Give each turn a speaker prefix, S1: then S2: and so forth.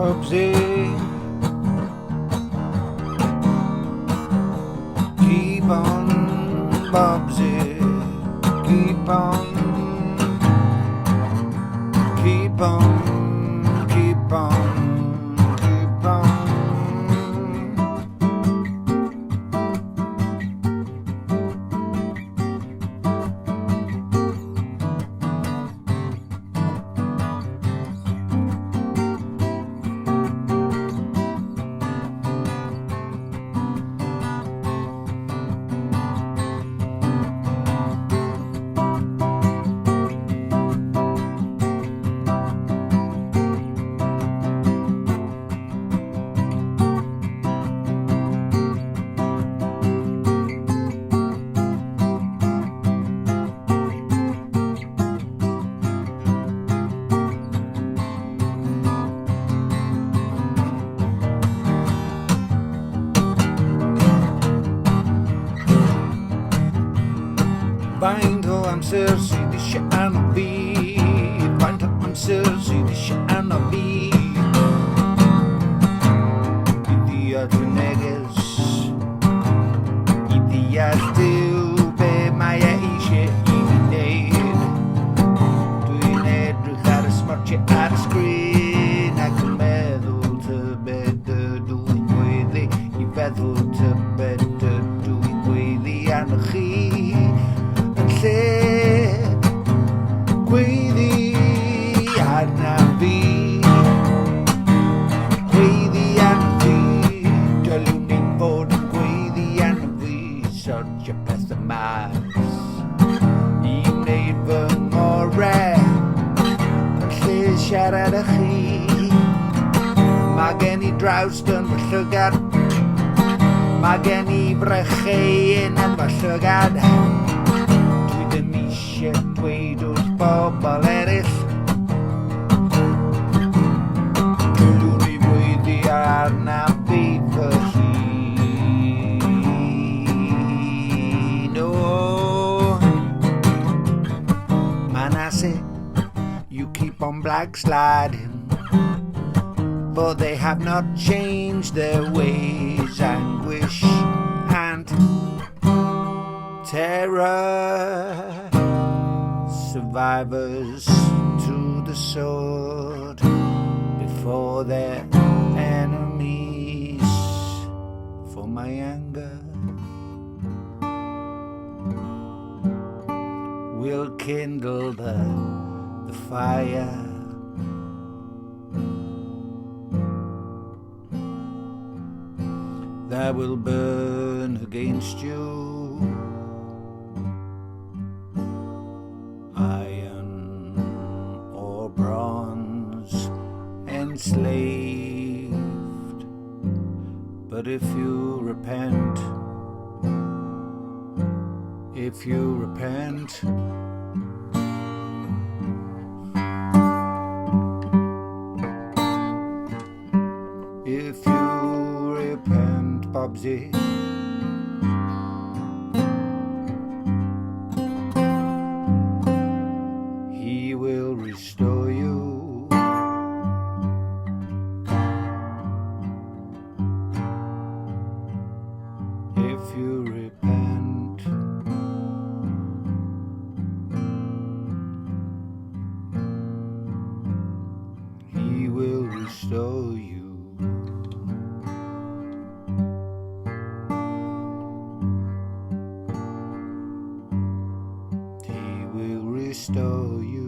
S1: bobsi, keep on, bobsi, keep on, keep on, keep on, keep on. Faint o amser sydd eisiau arno fi, faint o amser sydd eisiau arno fi, i ddeall fy neges, i ddeall Duw be mae e eisiau i fi wneud. Dwi'n edrych ar y smartiau ar y sgrin ac yn meddwl tybed ydw i'n gweddi, i feddwl tybed ydw i'n gweddi arno chi. Gweiddi arna fi, gweiddi arna fi, dylwn ni fod yn gweiddi arna fi, sortio pethau mas i wneud fy ngorau, yn lle siarad â chi. Mae gen i drawst yn fy llygad, mae gen i brycheun yn fy llygad, dweud wrth bobl eraill dylwn ni weiddi arna fi fy hun. Oh, Manasseh, you keep on backsliding, for they have not changed their ways. Anguish and terror, survivors to the sword before their enemies. For my anger will kindle the fire, that will burn against you. Iron or bronze, enslaved. But if you repent, if you repent, if you repent, bobsi, He will restore you. If you repent, He will restore you. He will restore you.